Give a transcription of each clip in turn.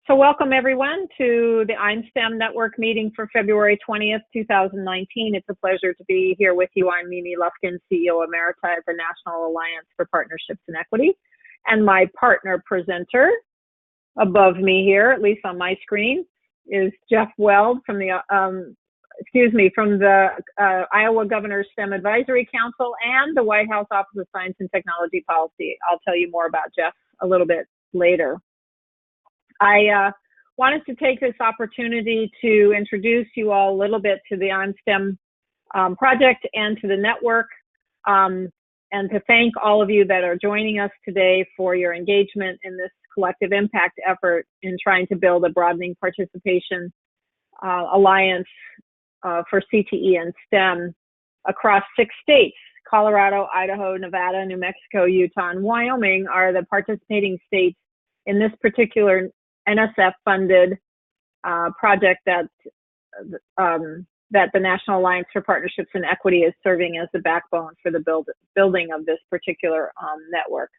So welcome everyone to the I'm STEM Network meeting for February 20th, 2019. It's a pleasure to be here with you. I'm Mimi Lufkin, CEO Emerita at the National Alliance for Partnerships and Equity. And my partner presenter above me here, at least on my screen, is Jeff Weld from the Iowa Governor's STEM Advisory Council and the White House Office of Science and Technology Policy. I'll tell you more about Jeff a little bit later. I wanted to take this opportunity to introduce you all a little bit to the I'm STEM project and to the network, and to thank all of you that are joining us today for your engagement in this collective impact effort in trying to build a broadening participation alliance for CTE and STEM across 6 states. Colorado, Idaho, Nevada, New Mexico, Utah, and Wyoming are the participating states in this particular NSF-funded project that the National Alliance for Partnerships and Equity is serving as the backbone for the building of this particular network.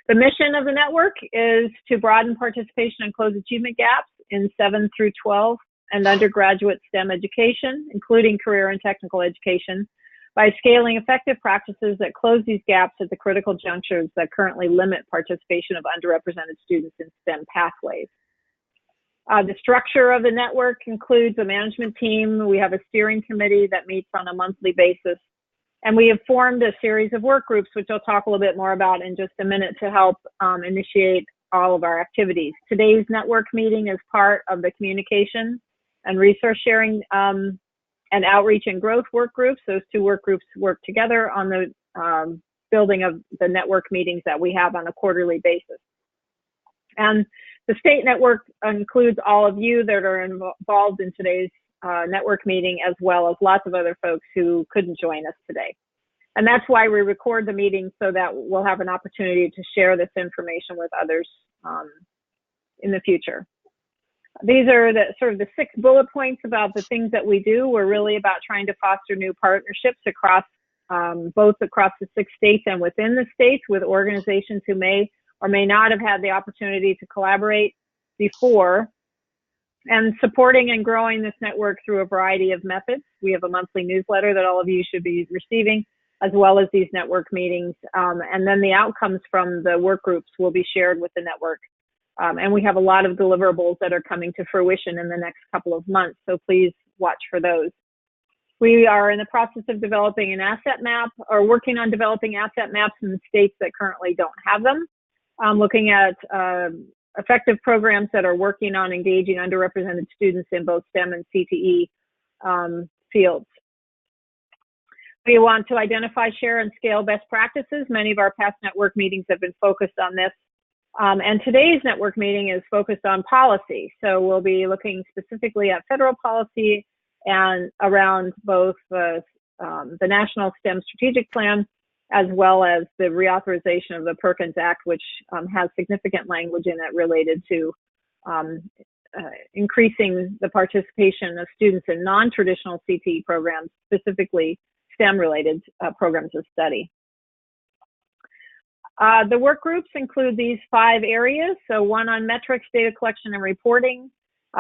The mission of the network is to broaden participation and close achievement gaps in 7 through 12 and undergraduate STEM education, including career and technical education, by scaling effective practices that close these gaps at the critical junctures that currently limit participation of underrepresented students in STEM pathways. The structure of the network includes a management team. We have a steering committee that meets on a monthly basis. And we have formed a series of work groups, which I'll talk a little bit more about in just a minute, to help initiate all of our activities. Today's network meeting is part of the communication and resource sharing and outreach and growth work groups. Those 2 work groups work together on the building of the network meetings that we have on a quarterly basis. And the state network includes all of you that are involved in today's network meeting, as well as lots of other folks who couldn't join us today. And that's why we record the meeting, so that we'll have an opportunity to share this information with others in the future. These are the sort of the 6 bullet points about the things that we do. We're really about trying to foster new partnerships across both across the 6 states and within the states with organizations who may or may not have had the opportunity to collaborate before, and supporting and growing this network through a variety of methods. We have a monthly newsletter that all of you should be receiving, as well as these network meetings. And then the outcomes from the work groups will be shared with the network. And we have a lot of deliverables that are coming to fruition in the next couple of months, so please watch for those. We are in the process of developing an asset map, or working on developing asset maps in the states that currently don't have them, looking at effective programs that are working on engaging underrepresented students in both STEM and CTE fields. We want to identify, share, and scale best practices. Many of our past network meetings have been focused on this. And today's network meeting is focused on policy. So we'll be looking specifically at federal policy and around both the National STEM Strategic Plan, as well as the reauthorization of the Perkins Act, which has significant language in it related to increasing the participation of students in non-traditional CTE programs, specifically STEM-related programs of study. The work groups include these 5 areas. So 1 on metrics, data collection, and reporting.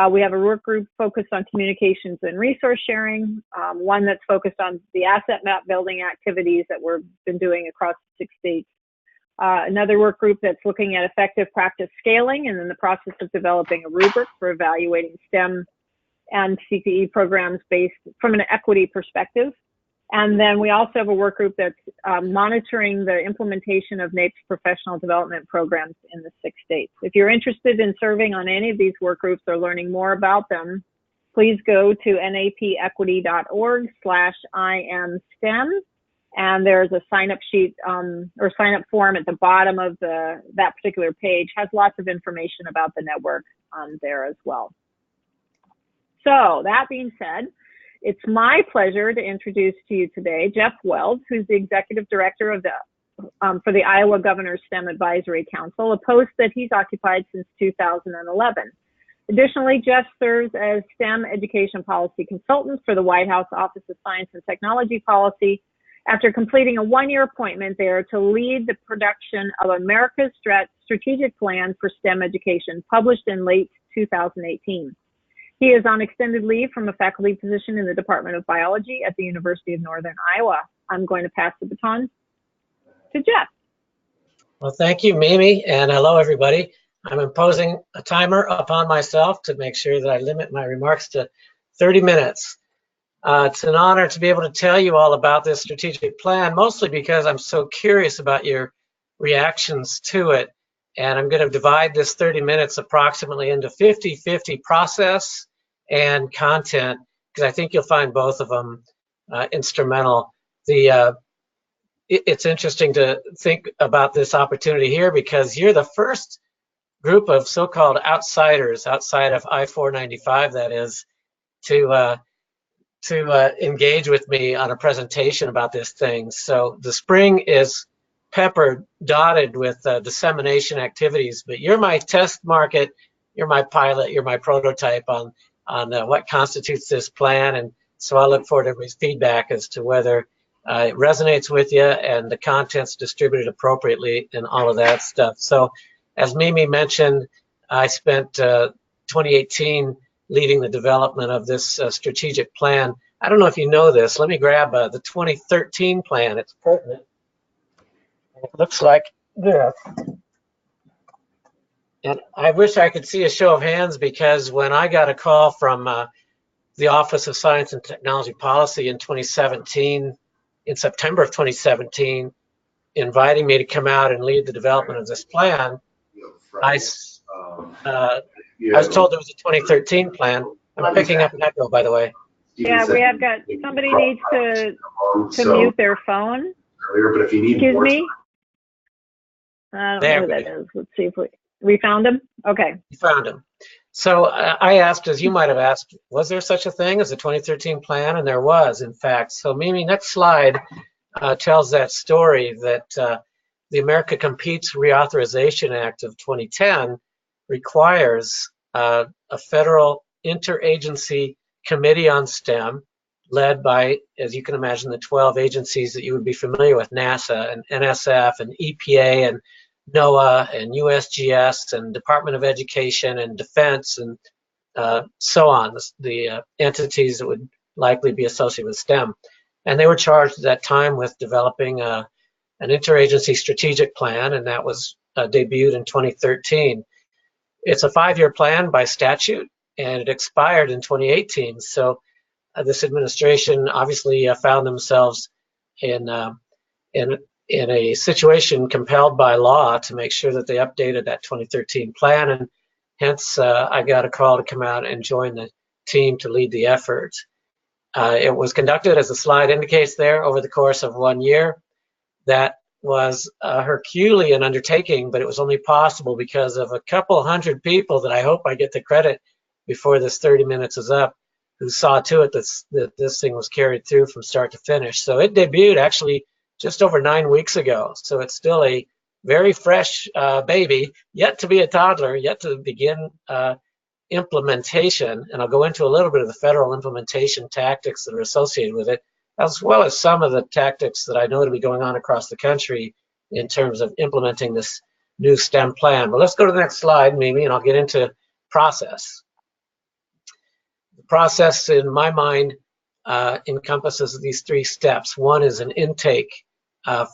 We have a work group focused on communications and resource sharing. 1 that's focused on the asset map building activities that we've been doing across the 6 states. Another work group that's looking at effective practice scaling and in the process of developing a rubric for evaluating STEM and CTE programs based from an equity perspective. And then we also have a work group that's monitoring the implementation of NAEP's professional development programs in the 6 states. If you're interested in serving on any of these work groups or learning more about them, please go to napequity.org/IMSTEM, and there's a sign-up sheet or sign-up form at the bottom of that particular page. Has lots of information about the network there as well. So that being said, it's my pleasure to introduce to you today Jeff Weld, who's the Executive Director of for the Iowa Governor's STEM Advisory Council, a post that he's occupied since 2011. Additionally, Jeff serves as STEM education policy consultant for the White House Office of Science and Technology Policy After completing a one-year appointment, they are to lead the production of America's Strategic Plan for STEM Education, published in late 2018. He is on extended leave from a faculty position in the Department of Biology at the University of Northern Iowa. I'm going to pass the baton to Jeff. Well, thank you, Mimi, and hello, everybody. I'm imposing a timer upon myself to make sure that I limit my remarks to 30 minutes. It's an honor to be able to tell you all about this strategic plan, mostly because I'm so curious about your reactions to it. And I'm going to divide this 30 minutes approximately into 50-50 process and content, because I think you'll find both of them instrumental. It's interesting to think about this opportunity here because you're the first group of so-called outsiders outside of I-495, that is, to engage with me on a presentation about this thing. So the spring is peppered, dotted with dissemination activities, but you're my test market, you're my pilot, you're my prototype on what constitutes this plan. And so I look forward to everybody's feedback as to whether it resonates with you and the content's distributed appropriately and all of that stuff. So as Mimi mentioned, I spent 2018 leading the development of this strategic plan. I don't know if you know this. Let me grab the 2013 plan. It's pertinent. It looks like this. And I wish I could see a show of hands, because when I got a call from the Office of Science and Technology Policy in 2017, in September of 2017, inviting me to come out and lead the development of this plan, I was told there was a 2013 plan. I'm picking up an echo, by the way. Yeah, we have got, somebody needs to mute their phone. Excuse me? I don't know who that is. Let's see if we found him. Okay. We found him. So I asked, as you might have asked, was there such a thing as a 2013 plan? And there was, in fact. So Mimi, next slide tells that story that the America Competes Reauthorization Act of 2010 requires a federal interagency committee on STEM, led by, as you can imagine, the 12 agencies that you would be familiar with: NASA and NSF and EPA and NOAA and USGS and Department of Education and Defense and so on, the entities that would likely be associated with STEM. And they were charged at that time with developing an interagency strategic plan, and that was debuted in 2013. It's a 5-year plan by statute, and it expired in 2018. So this administration obviously found themselves in a situation compelled by law to make sure that they updated that 2013 plan, and hence I got a call to come out and join the team to lead the effort. It was conducted, as the slide indicates there, over the course of 1 year. That was a Herculean undertaking, but it was only possible because of a couple hundred people that I hope I get the credit before this 30 minutes is up, who saw to it that this thing was carried through from start to finish. So it debuted actually just over 9 weeks ago. So it's still a very fresh baby, yet to be a toddler, yet to begin implementation. And I'll go into a little bit of the federal implementation tactics that are associated with it, as well as some of the tactics that I know to be going on across the country in terms of implementing this new STEM plan. But let's go to the next slide, Mimi, and I'll get into process. The process, in my mind, encompasses these 3 steps. One is an intake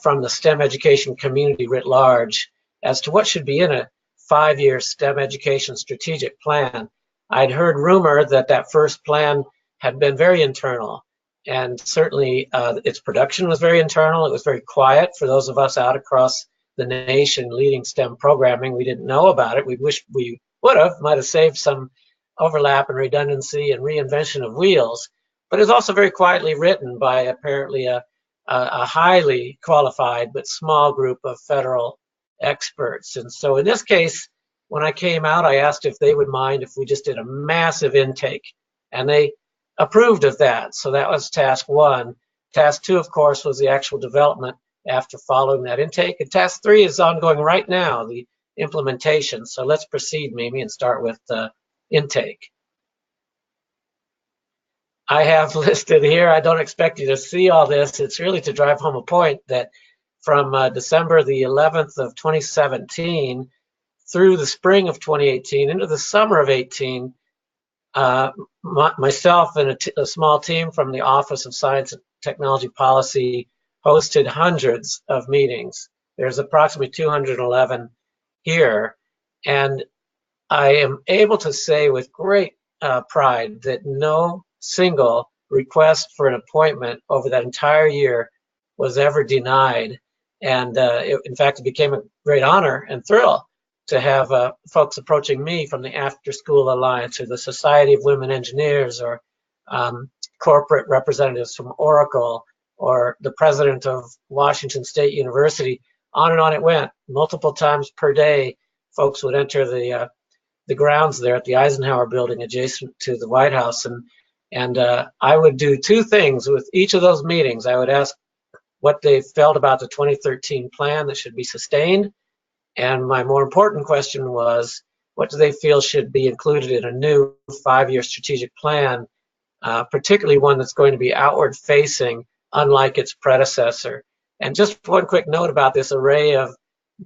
from the STEM education community writ large as to what should be in a 5-year STEM education strategic plan. I'd heard rumor that that first plan had been very internal, and certainly its production was very internal. It was very quiet for those of us out across the nation leading STEM programming. We didn't know about it. We wish we would have, might have saved some overlap and redundancy and reinvention of wheels, but it's also very quietly written by apparently a highly qualified but small group of federal experts. And so in this case, when I came out, I asked if they would mind if we just did a massive intake, and they approved of that. So that was task 1. Task 2, of course, was the actual development after following that intake. And task 3 is ongoing right now, the implementation. So let's proceed, Mimi, and start with intake. I have listed here, I don't expect you to see all this. It's really to drive home a point that from December the 11th of 2017 through the spring of 2018 into the summer of 18, myself and a small team from the Office of Science and Technology Policy hosted hundreds of meetings. There's approximately 211 here. And I am able to say with great pride that no single request for an appointment over that entire year was ever denied. And in fact, it became a great honor and thrill to have folks approaching me from the After School Alliance or the Society of Women Engineers or corporate representatives from Oracle or the president of Washington State University. On and on it went. Multiple times per day, folks would enter the grounds there at the Eisenhower building adjacent to the White House. And I would do two things with each of those meetings. I would ask what they felt about the 2013 plan that should be sustained. And my more important question was, what do they feel should be included in a new 5-year strategic plan, particularly one that's going to be outward facing, unlike its predecessor. And just one quick note about this array of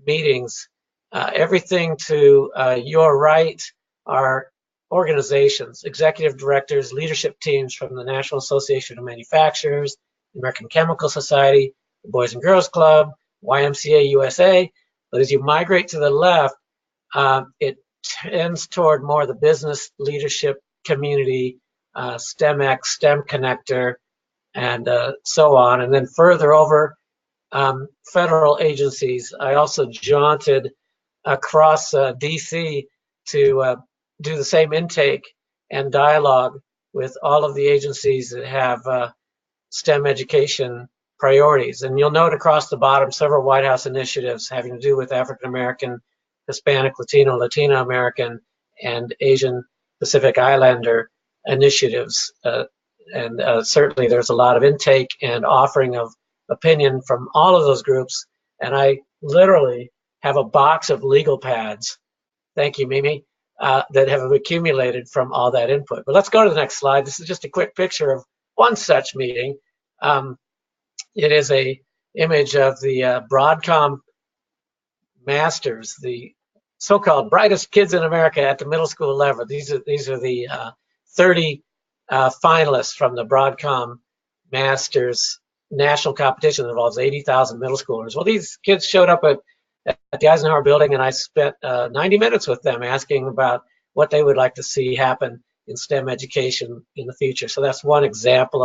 meetings. Everything to your right are organizations, executive directors, leadership teams from the National Association of Manufacturers, the American Chemical Society, the Boys and Girls Club, YMCA USA. But as you migrate to the left, it tends toward more the business leadership community, STEMX, STEM Connector, and so on. And then further over, federal agencies. I also jaunted across DC to do the same intake and dialogue with all of the agencies that have STEM education priorities. And you'll note across the bottom several White House initiatives having to do with African American, Hispanic, Latino, Latina American, and Asian Pacific Islander initiatives. And certainly there's a lot of intake and offering of opinion from all of those groups. And I literally have a box of legal pads, thank you, Mimi, that have accumulated from all that input. But let's go to the next slide. This is just a quick picture of one such meeting. It is a image of the Broadcom Masters, the so-called brightest kids in America at the middle school level. These are the 30 finalists from the Broadcom Masters national competition that involves 80,000 middle schoolers. Well, these kids showed up at the Eisenhower building, and I spent 90 minutes with them asking about what they would like to see happen in STEM education in the future. So that's one example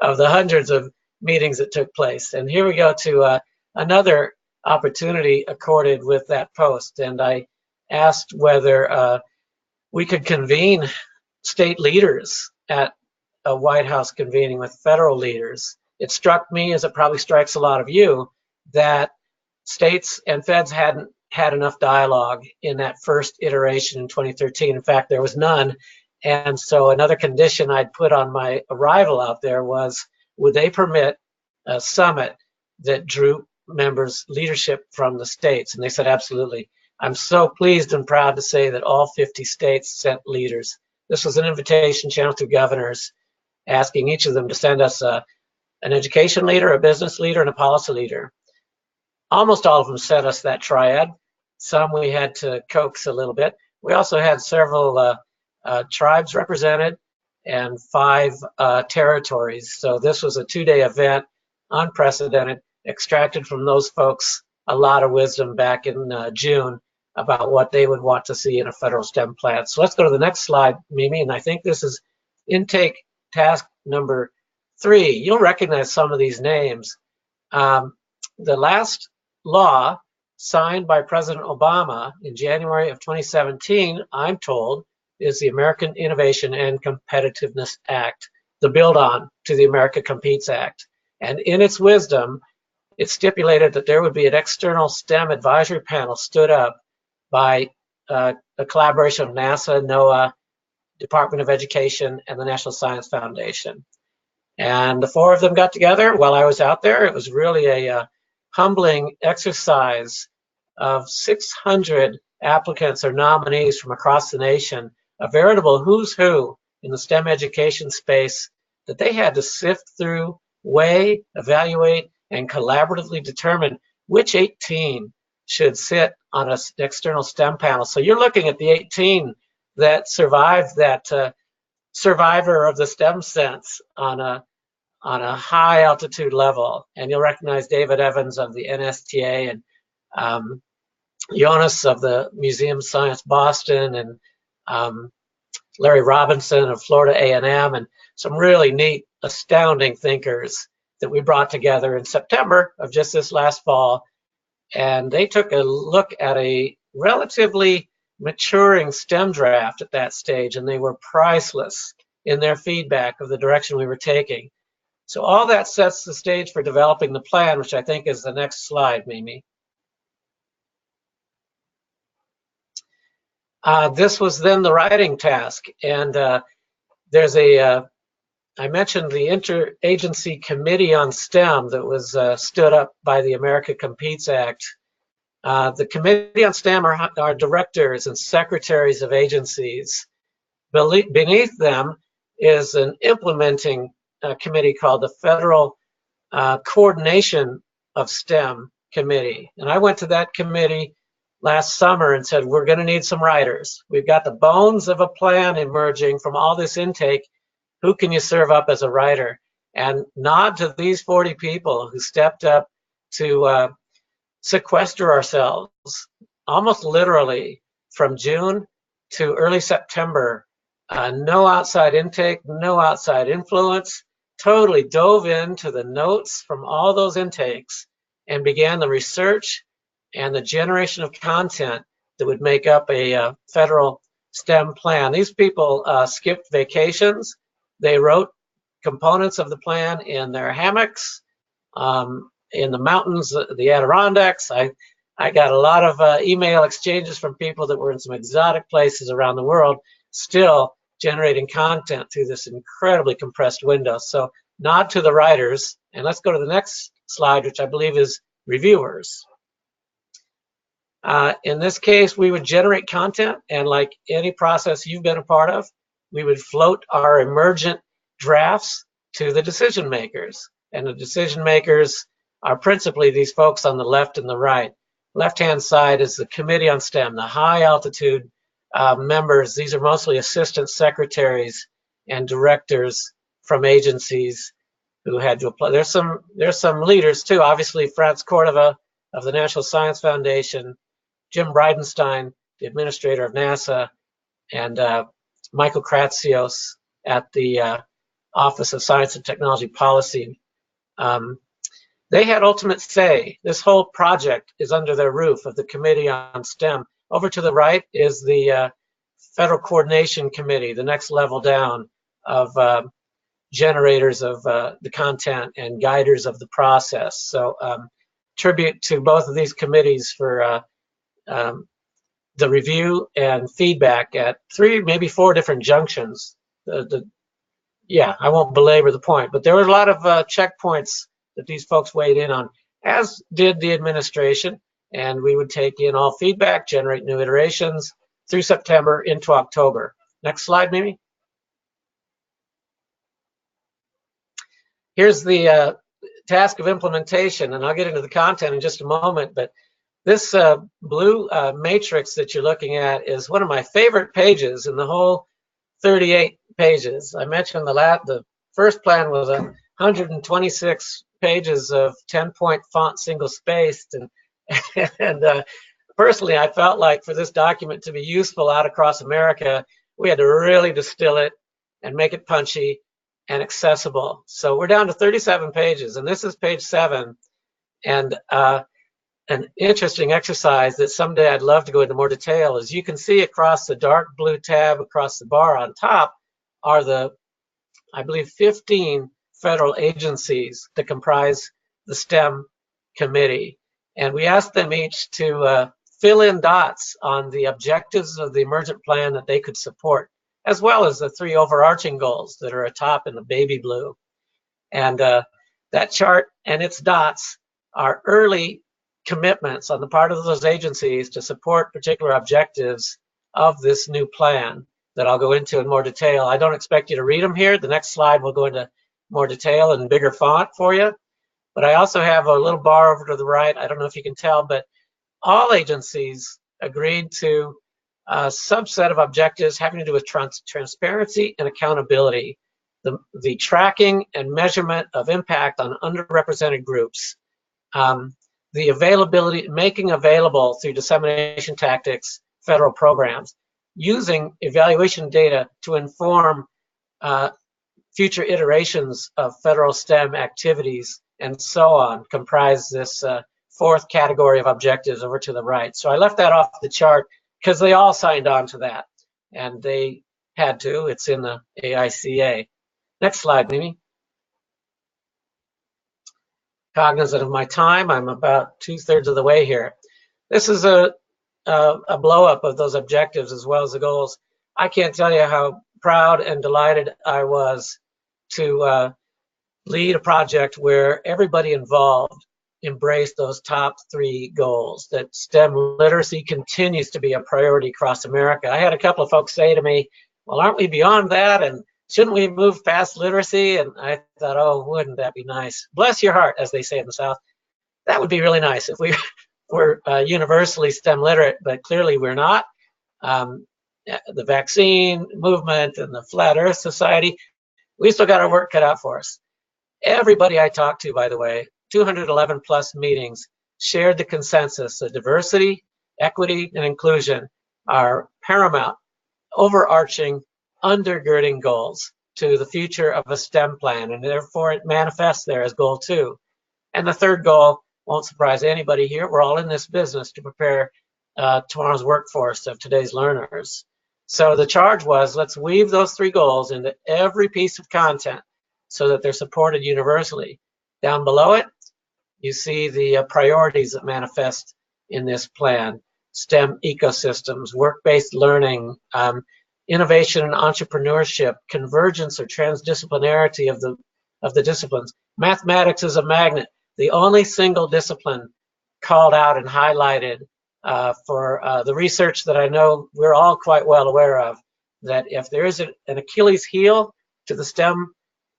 of the hundreds of meetings that took place. And here we go to another opportunity accorded with that post. And I asked whether we could convene state leaders at a White House convening with federal leaders. It struck me, as it probably strikes a lot of you, that states and feds hadn't had enough dialogue in that first iteration in 2013. In fact, there was none. And so another condition I'd put on my arrival out there was, would they permit a summit that drew members leadership from the states? And they said, absolutely. I'm so pleased and proud to say that all 50 states sent leaders. This was an invitation channeled to governors, asking each of them to send us an education leader, a business leader, and a policy leader. Almost all of them sent us that triad. Some we had to coax a little bit. We also had several tribes represented and 5 territories. So this was a 2-day event, unprecedented, extracted from those folks a lot of wisdom back in June about what they would want to see in a federal STEM plan. So let's go to the next slide, Mimi, and I think this is intake task number 3. You'll recognize some of these names. The last law signed by President Obama in January of 2017, I'm told, is the American Innovation and Competitiveness Act, the build-on to the America Competes Act. And in its wisdom, it stipulated that there would be an external STEM advisory panel stood up by a collaboration of NASA, NOAA, Department of Education, and the National Science Foundation. And the 4 of them got together while I was out there. It was really a humbling exercise of 600 applicants or nominees from across the nation, a veritable who's who in the STEM education space that they had to sift through, weigh, evaluate, and collaboratively determine which 18 should sit on an external STEM panel. So you're looking at the 18 that survived that survivor of the STEM sense on a high altitude level. And you'll recognize David Evans of the NSTA and Jonas of the Museum of Science Boston, and Larry Robinson of Florida A&M, and some really neat, astounding thinkers that we brought together in September of just this last fall. And they took a look at a relatively maturing STEM draft at that stage, and they were priceless in their feedback of the direction we were taking. So all that sets the stage for developing the plan, which I think is the next slide, Mimi. This was then the writing task, and there's I mentioned the Interagency Committee on STEM that was stood up by the America Competes Act. The Committee on STEM are directors and secretaries of agencies. Beneath them is an implementing committee called the Federal Coordination of STEM Committee. And I went to that committee last summer and said, we're going to need some writers. We've got the bones of a plan emerging from all this intake. Who can you serve up as a writer? And nod to these 40 people who stepped up to sequester ourselves almost literally from June to early September. No outside intake, no outside influence, totally dove into the notes from all those intakes and began the research and the generation of content that would make up a federal STEM plan. These people skipped vacations. They wrote components of the plan in their hammocks, in the mountains, the Adirondacks. I got a lot of email exchanges from people that were in some exotic places around the world, still generating content through this incredibly compressed window. So nod to the writers, and let's go to the next slide, which I believe is reviewers. In this case, we would generate content, and like any process you've been a part of, we would float our emergent drafts to the decision makers. And the decision makers are principally these folks on the left and the right. Left-hand side is the Committee on STEM, the high altitude members. These are mostly assistant secretaries and directors from agencies who had to apply. There's some leaders too. Obviously, Franz Cordova of the National Science Foundation, Jim Bridenstine, the administrator of NASA, and Michael Kratsios at the Office of Science and Technology Policy. They had ultimate say. This whole project is under their roof of the Committee on STEM. Over to the right is the Federal Coordination Committee, the next level down of generators of the content and guiders of the process. So tribute to both of these committees for the review and feedback at 3, maybe 4 different junctions. Yeah, I won't belabor the point, but there were a lot of checkpoints that these folks weighed in on, as did the administration, and we would take in all feedback, generate new iterations through September into October. Next slide, Mimi. Here's the task of implementation, and I'll get into the content in just a moment, but this blue matrix that you're looking at is one of my favorite pages in the whole 38 pages. I mentioned the first plan was 126 pages of 10-point font, single-spaced, and personally, I felt like for this document to be useful out across America, we had to really distill it and make it punchy and accessible. So we're down to 37 pages, and this is page 7, and an interesting exercise that someday I'd love to go into more detail is you can see across the dark blue tab across the bar on top are the, I believe, 15 federal agencies that comprise the STEM committee. And we asked them each to fill in dots on the objectives of the emergent plan that they could support, as well as the 3 overarching goals that are atop in the baby blue. And that chart and its dots are early commitments on the part of those agencies to support particular objectives of this new plan. that I'll go into in more detail. I don't expect you to read them here. The next slide will go into more detail and bigger font for you. But I also have a little bar over to the right. I don't know if you can tell, but all agencies agreed to a subset of objectives having to do with transparency and accountability, the tracking and measurement of impact on underrepresented groups, the availability, making available through dissemination tactics, federal programs, using evaluation data to inform future iterations of federal STEM activities, and so on, comprise this fourth category of objectives over to the right. So I left that off the chart because they all signed on to that, and they had to. It's in the AICA. Next slide, Mimi. Cognizant of my time, I'm about 2/3 of the way here. This is a blow up of those objectives as well as the goals. I can't tell you how proud and delighted I was to lead a project where everybody involved embraced those top 3 goals, that STEM literacy continues to be a priority across America. I had a couple of folks say to me, well, aren't we beyond that? And shouldn't we move past literacy? And I thought, oh, wouldn't that be nice? Bless your heart, as they say in the South. That would be really nice if we were universally STEM literate, but clearly we're not. The vaccine movement and the Flat Earth Society, we still got our work cut out for us. Everybody I talked to, by the way, 211 plus meetings, shared the consensus that diversity, equity, and inclusion are paramount, overarching, undergirding goals to the future of a STEM plan, and therefore it manifests there as goal 2. And the third goal won't surprise anybody here. We're all in this business to prepare tomorrow's workforce of today's learners. So the charge was, let's weave those 3 goals into every piece of content so that they're supported universally. Down below it, you see the priorities that manifest in this plan: STEM ecosystems, work-based learning, innovation and entrepreneurship, convergence or transdisciplinarity of the disciplines. Mathematics is a magnet, the only single discipline called out and highlighted for the research that I know we're all quite well aware of, that if there is an Achilles heel to the STEM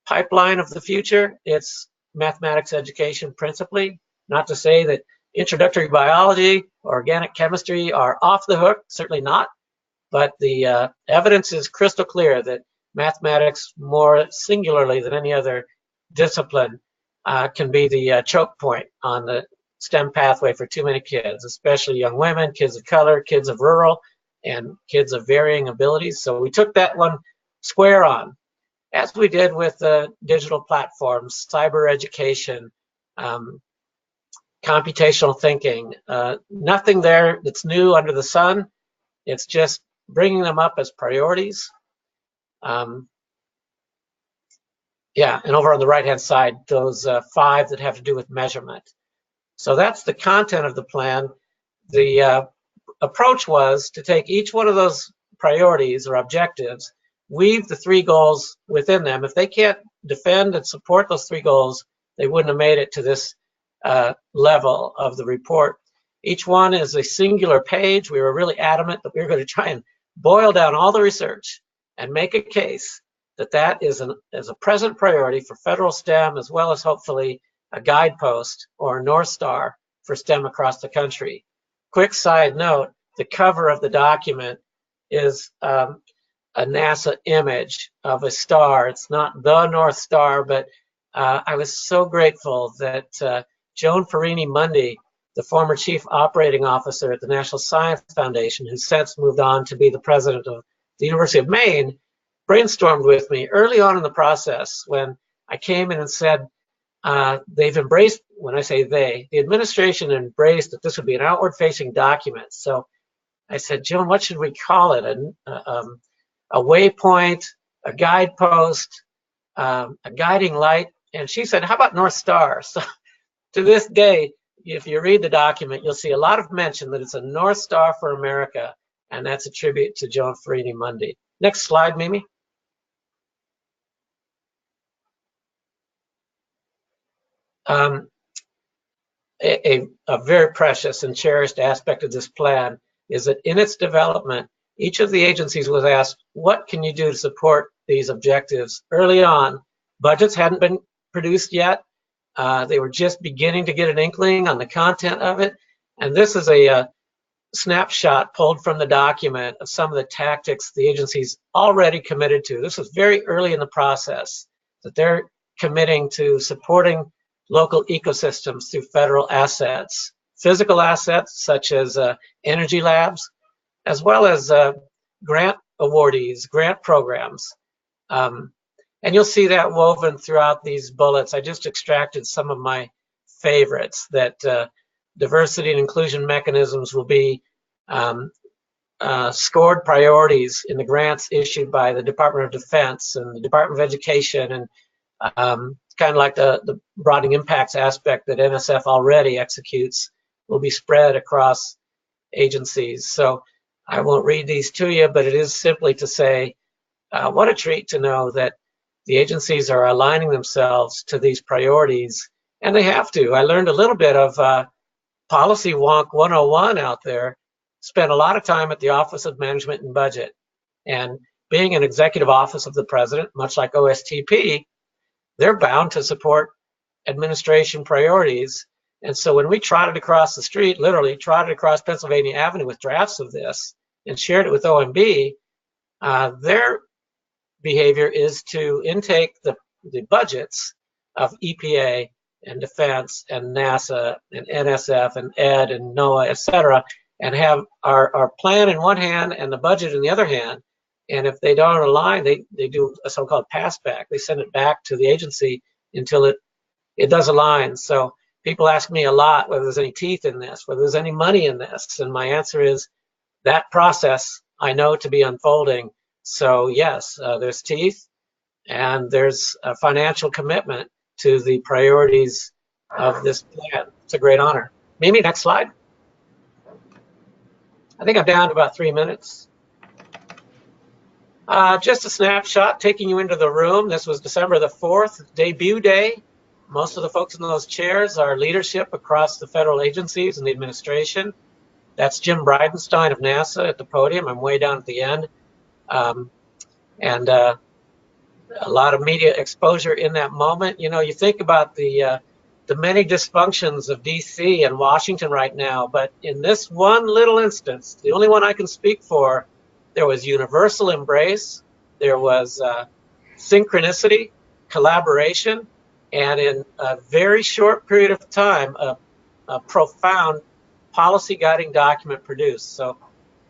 pipeline of the future, it's mathematics education principally. Not to say that introductory biology or organic chemistry are off the hook, certainly not, but the evidence is crystal clear that mathematics, more singularly than any other discipline, can be the choke point on the STEM pathway for too many kids, especially young women, kids of color, kids of rural, and kids of varying abilities. So we took that one square on, as we did with digital platforms, cyber education, computational thinking. Nothing there that's new under the sun. It's just bringing them up as priorities. Yeah, and over on the right-hand side, those 5 that have to do with measurement. So that's the content of the plan. The approach was to take each one of those priorities or objectives, weave the 3 goals within them. If they can't defend and support those 3 goals, they wouldn't have made it to this level of the report. Each one is a singular page. We were really adamant that we were going to try and boil down all the research and make a case that that is a present priority for federal STEM, as well as hopefully a guidepost or a North Star for STEM across the country. Quick side note, the cover of the document is a NASA image of a star. It's not the North Star, but I was so grateful that Joan Farini-Mundy, the former chief operating officer at the National Science Foundation, who since moved on to be the president of the University of Maine, brainstormed with me early on in the process when I came in and said, they've embraced, when I say they, the administration embraced that this would be an outward-facing document. So I said, Joan, what should we call it? A waypoint, a guidepost, a guiding light? And she said, how about North Star? So to this day, if you read the document, you'll see a lot of mention that it's a North Star for America, and that's a tribute to Joan Farini-Mundy. Next slide, Mimi. A very precious and cherished aspect of this plan is that in its development, each of the agencies was asked, what can you do to support these objectives? Early on, budgets hadn't been produced yet. They were just beginning to get an inkling on the content of it. And this is a snapshot pulled from the document of some of the tactics the agencies already committed to. This was very early in the process that they're committing to supporting local ecosystems through federal assets, physical assets such as energy labs, as well as grant awardees, grant programs. And you'll see that woven throughout these bullets. I just extracted some of my favorites, that diversity and inclusion mechanisms will be scored priorities in the grants issued by the Department of Defense and the Department of Education, and kind of like the broadening impacts aspect that NSF already executes will be spread across agencies. So I won't read these to you, but it is simply to say, what a treat to know that the agencies are aligning themselves to these priorities, and they have to. I learned a little bit of Policy Wonk 101 out there, spent a lot of time at the Office of Management and Budget. And being an executive office of the president, much like OSTP, they're bound to support administration priorities. And so when we trotted across the street, literally trotted across Pennsylvania Avenue with drafts of this and shared it with OMB, their behavior is to intake the budgets of EPA and Defense and NASA and NSF and ED and NOAA, et cetera, and have our plan in one hand and the budget in the other hand. And if they don't align, they do a so-called pass back. They send it back to the agency until it does align. So people ask me a lot whether there's any teeth in this, whether there's any money in this. And my answer is that process I know to be unfolding. So yes, there's teeth and there's a financial commitment to the priorities of this plan. It's a great honor. Mimi, next slide. I think I'm down to about 3 minutes. Just a snapshot taking you into the room. This was December the 4th, debut day. Most of the folks in those chairs are leadership across the federal agencies and the administration. That's Jim Bridenstine of NASA at the podium. I'm way down at the end. And a lot of media exposure in that moment. You know, you think about the many dysfunctions of DC and Washington right now, but in this one little instance, the only one I can speak for, there was universal embrace, there was synchronicity, collaboration, and in a very short period of time, a profound policy guiding document produced. So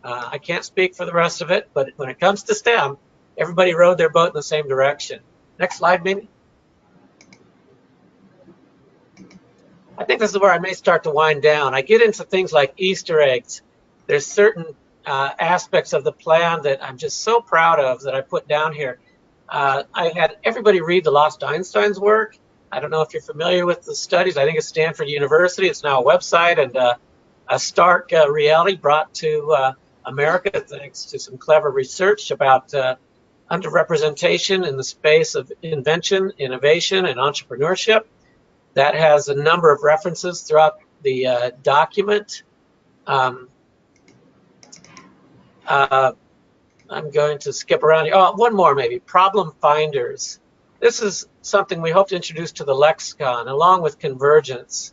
I can't speak for the rest of it, but when it comes to STEM, everybody rowed their boat in the same direction. Next slide, Mimi. I think this is where I may start to wind down. I get into things like Easter eggs. There's certain aspects of the plan that I'm just so proud of that I put down here. I had everybody read the Lost Einstein's work. I don't know if you're familiar with the studies. I think it's Stanford University. It's now a website and a stark reality brought to America thanks to some clever research about underrepresentation in the space of invention, innovation, and entrepreneurship. That has a number of references throughout the document. I'm going to skip around here. Oh, one more maybe, problem finders. This is something we hope to introduce to the lexicon along with convergence.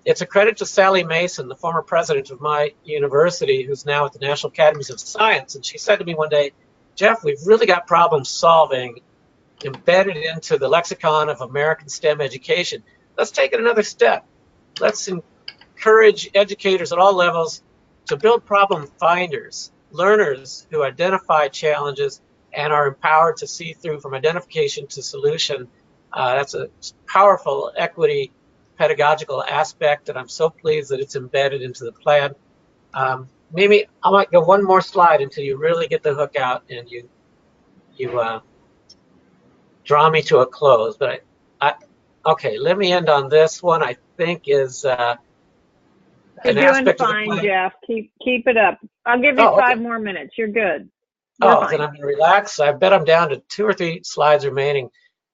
It's a credit to Sally Mason, the former president of my university, who's now at the National Academies of Science. And she said to me one day, Jeff, we've really got problem solving embedded into the lexicon of American STEM education. Let's take it another step. Let's encourage educators at all levels to build problem finders, learners who identify challenges and are empowered to see through from identification to solution. That's a powerful equity pedagogical aspect, and I'm so pleased that it's embedded into the plan. Mimi, I might go one more slide until you really get the hook out and you draw me to a close. But okay, let me end on this one. I think is an aspect of the plan. You're doing fine, Jeff. Keep it up. I'll give you 5 more minutes. You're good. Then I'm going to relax. I bet I'm down to 2 or 3 slides remaining.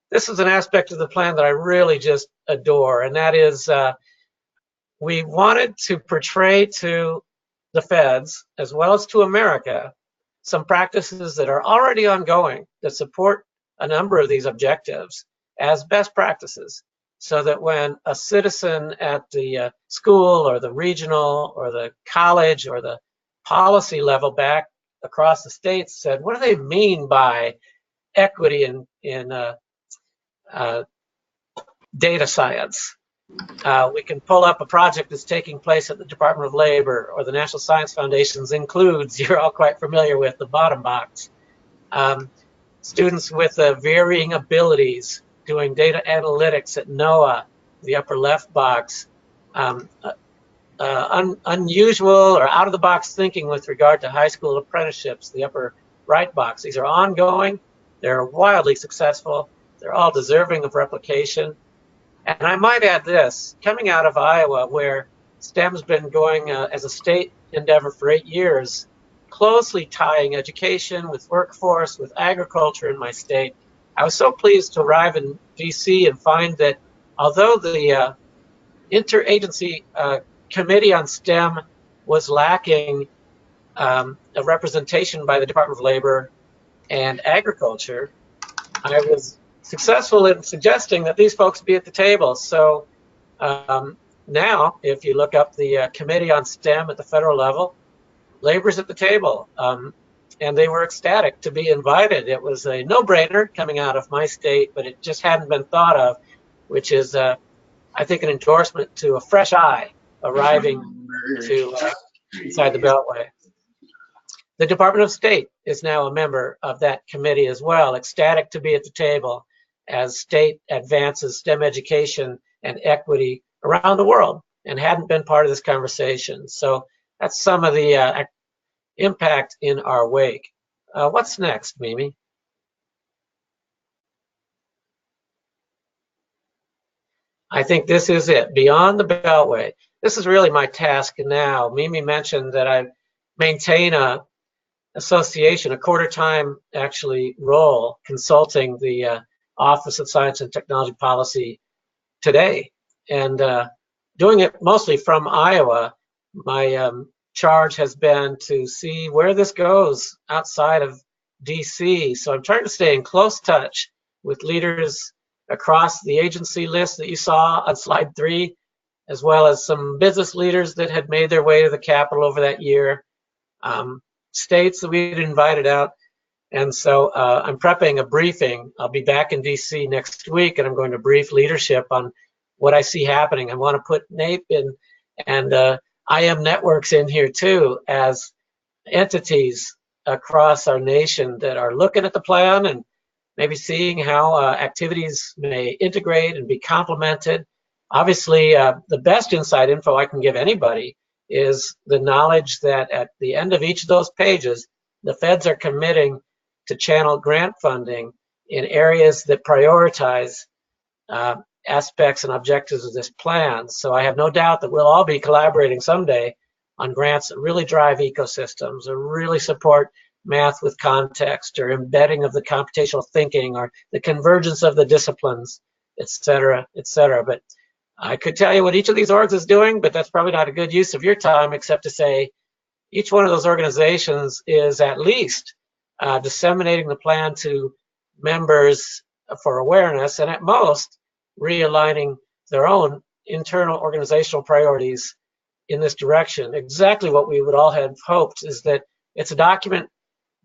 This is an aspect of the plan that I really just adore, and that is we wanted to portray to the feds, as well as to America, some practices that are already ongoing that support a number of these objectives as best practices, so that when a citizen at the school or the regional or the college or the policy level back across the states said, what do they mean by equity in data science? We can pull up a project that's taking place at the Department of Labor or the National Science Foundation's includes, you're all quite familiar with, the bottom box. Students with varying abilities doing data analytics at NOAA, the upper left box. Unusual or out-of-the-box thinking with regard to high school apprenticeships, the upper right box. These are ongoing. They're wildly successful. They're all deserving of replication. And I might add this, coming out of Iowa, where STEM's been going as a state endeavor for 8 years, closely tying education with workforce, with agriculture in my state. I was so pleased to arrive in DC and find that although the interagency committee on STEM was lacking a representation by the Department of Labor and Agriculture, I was successful in suggesting that these folks be at the table. So now, if you look up the Committee on STEM at the federal level, Labor's at the table. And they were ecstatic to be invited. It was a no-brainer coming out of my state, but it just hadn't been thought of, which is, I think, an endorsement to a fresh eye arriving to inside the Beltway. The Department of State is now a member of that committee as well, ecstatic to be at the table as state advances STEM education and equity around the world, and hadn't been part of this conversation. So that's some of the impact in our wake. What's next, Mimi? I think this is it, beyond the Beltway. This is really my task now. Mimi mentioned that I maintain a association, a quarter-time actually role, consulting the Office of Science and Technology Policy today, and doing it mostly from Iowa. My charge has been to see where this goes outside of DC. So I'm trying to stay in close touch with leaders across the agency list that you saw on slide 3, as well as some business leaders that had made their way to the Capitol over that year, states that we'd invited out. And so I'm prepping a briefing. I'll be back in DC next week, and I'm going to brief leadership on what I see happening. I want to put NAEP in and IM networks in here too as entities across our nation that are looking at the plan and maybe seeing how activities may integrate and be complemented. Obviously, the best inside info I can give anybody is the knowledge that at the end of each of those pages, the feds are committing to channel grant funding in areas that prioritize aspects and objectives of this plan. So I have no doubt that we'll all be collaborating someday on grants that really drive ecosystems or really support math with context or embedding of the computational thinking or the convergence of the disciplines, et cetera, et cetera. But I could tell you what each of these orgs is doing, but that's probably not a good use of your time, except to say each one of those organizations is at least disseminating the plan to members for awareness, and at most realigning their own internal organizational priorities in this direction. Exactly what we would all have hoped is that it's a document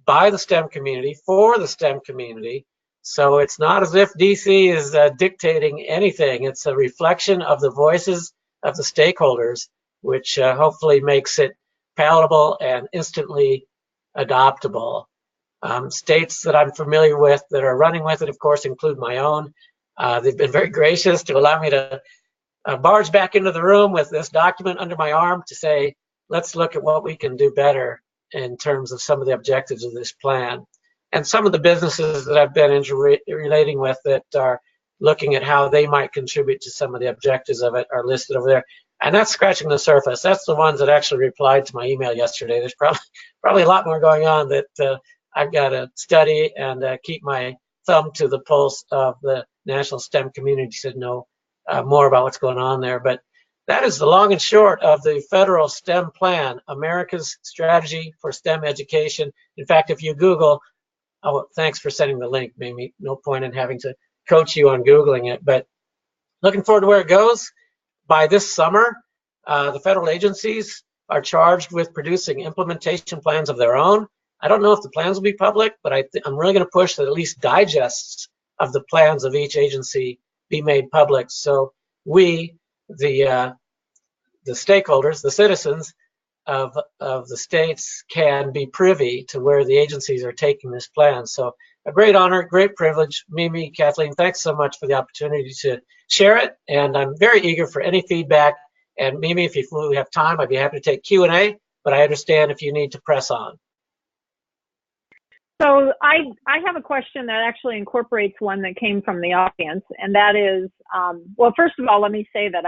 by the STEM community for the STEM community. So it's not as if DC is dictating anything. It's a reflection of the voices of the stakeholders, which hopefully makes it palatable and instantly adoptable. States that I'm familiar with that are running with it, of course, include my own. They've been very gracious to allow me to barge back into the room with this document under my arm to say, let's look at what we can do better in terms of some of the objectives of this plan. And some of the businesses that I've been relating with that are looking at how they might contribute to some of the objectives of it are listed over there. And that's scratching the surface. That's the ones that actually replied to my email yesterday. There's probably a lot more going on that I've got to study and keep my thumb to the pulse of the national STEM community to know more about what's going on there. But that is the long and short of the federal STEM plan, America's Strategy for STEM Education. In fact, if you Google, oh, thanks for sending the link, Mimi. No point in having to coach you on Googling it, but looking forward to where it goes. By this summer, the federal agencies are charged with producing implementation plans of their own. I don't know if the plans will be public, but I'm really going to push that at least digests of the plans of each agency be made public, so we, the stakeholders, the citizens of the states, can be privy to where the agencies are taking this plan. So a great honor, great privilege. Mimi, Kathleen, thanks so much for the opportunity to share it, and I'm very eager for any feedback. And Mimi, if we have time, I'd be happy to take Q&A, but I understand if you need to press on. So I have a question that actually incorporates one that came from the audience, and that is, well, first of all, let me say that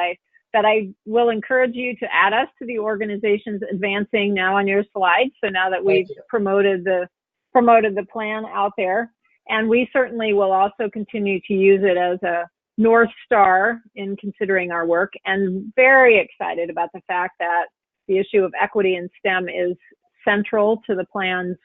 I will encourage you to add us to the organizations advancing now on your slide. So now that we've promoted the plan out there, and we certainly will also continue to use it as a North Star in considering our work, and very excited about the fact that the issue of equity in STEM is central to the plan's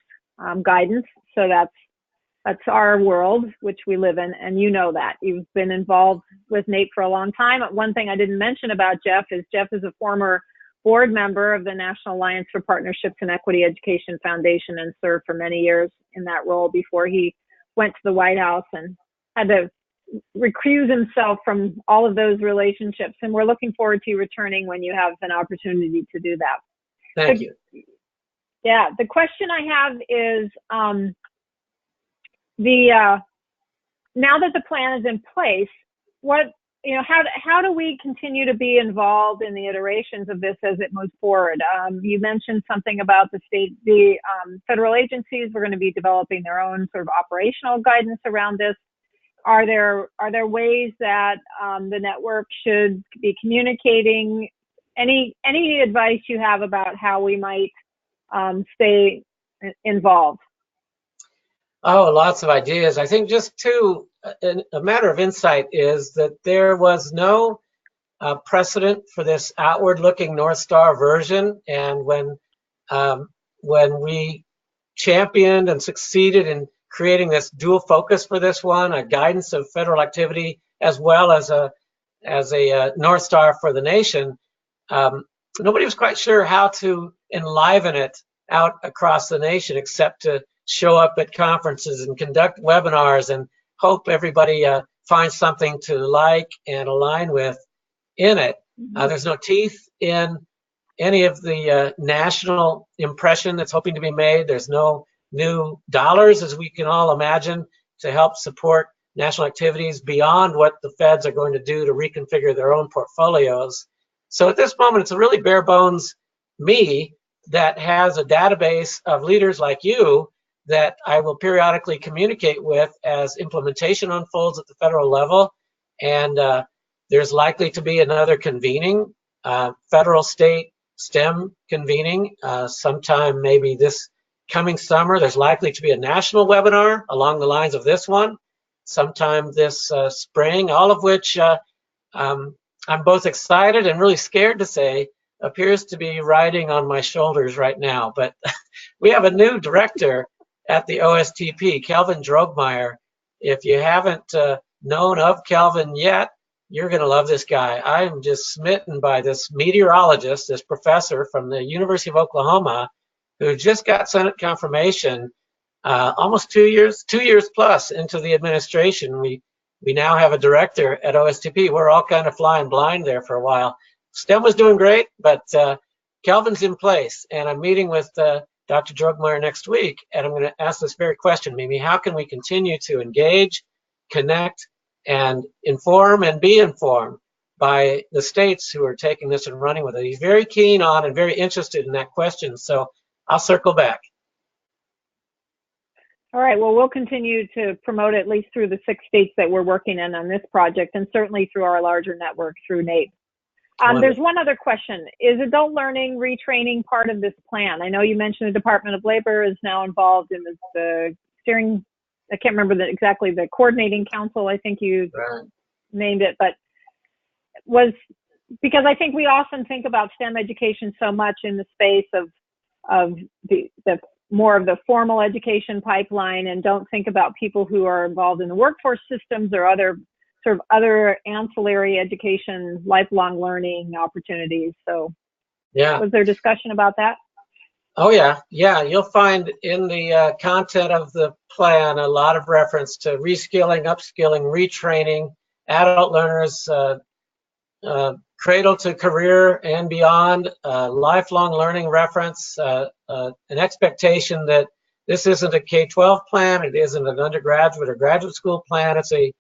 guidance. So that's our world, which we live in, and you know that. You've been involved with NAEP for a long time. One thing I didn't mention about Jeff is a former board member of the National Alliance for Partnerships and Equity Education Foundation, and served for many years in that role before he went to the White House and had to recuse himself from all of those relationships. And we're looking forward to you returning when you have an opportunity to do that. Thank you. Yeah, the question I have is, now that the plan is in place, how do we continue to be involved in the iterations of this as it moves forward? You mentioned something about the federal agencies were going to be developing their own sort of operational guidance around this. Are there ways that the network should be communicating? Any advice you have about how we might stay involved? Oh, lots of ideas. I think just a matter of insight is that there was no precedent for this outward-looking North Star version, and when we championed and succeeded in creating this dual focus for this one, a guidance of federal activity as well as a North Star for the nation, nobody was quite sure how to enliven it out across the nation except to show up at conferences and conduct webinars and hope everybody finds something to like and align with in it. There's no teeth in any of the national impression that's hoping to be made. There's no new dollars, as we can all imagine, to help support national activities beyond what the feds are going to do to reconfigure their own portfolios. So at this moment, it's a really bare bones me that has a database of leaders like you that I will periodically communicate with as implementation unfolds at the federal level. And there's likely to be another convening, federal state STEM convening sometime maybe this coming summer. There's likely to be a national webinar along the lines of this one sometime this spring, all of which I'm both excited and really scared to say appears to be riding on my shoulders right now. But we have a new director at the OSTP, Kelvin Drogmeyer. If you haven't known of Kelvin yet, you're going to love this guy. I'm just smitten by this meteorologist, this professor from the University of Oklahoma, who just got Senate confirmation almost 2 years plus into the administration. We now have a director at OSTP. We're all kind of flying blind there for a while. STEM was doing great, but Kelvin's in place, and I'm meeting with Dr. Drogmeyer next week, and I'm going to ask this very question, Mimi. How can we continue to engage, connect, and inform and be informed by the states who are taking this and running with it? He's very keen on and very interested in that question, so I'll circle back. All right, well, we'll continue to promote at least through the 6 states that we're working in on this project, and certainly through our larger network through NAEP. There's one other question. Is adult learning retraining part of this plan? I know you mentioned the Department of Labor is now involved in the steering, I can't remember exactly the coordinating council, I think you named it, but because I think we often think about STEM education so much in the space of the more of the formal education pipeline, and don't think about people who are involved in the workforce systems or other ancillary education, lifelong learning opportunities. So Yeah. was there discussion about that? Oh, yeah. Yeah, you'll find in the content of the plan a lot of reference to reskilling, upskilling, retraining, adult learners, cradle to career and beyond, lifelong learning reference, an expectation that this isn't a K-12 plan, it isn't an undergraduate or graduate school plan, it's a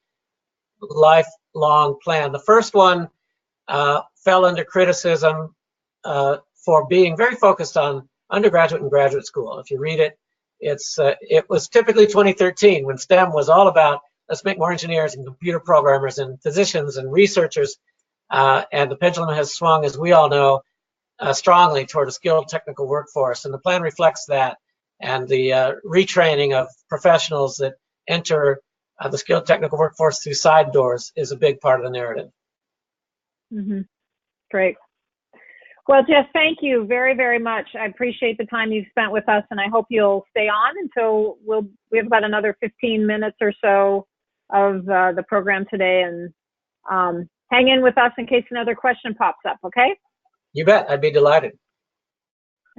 lifelong plan. The first one fell under criticism for being very focused on undergraduate and graduate school. If you read it, it was typically 2013 when STEM was all about let's make more engineers and computer programmers and physicians and researchers, and the pendulum has swung, as we all know, strongly toward a skilled technical workforce, and the plan reflects that, and the retraining of professionals that enter the skilled technical workforce through side doors is a big part of the narrative. Mm-hmm. Great. Well, Jeff, thank you very, very much. I appreciate the time you've spent with us, and I hope you'll stay on until we have about another 15 minutes or so of the program today, and hang in with us in case another question pops up, okay? You bet. I'd be delighted.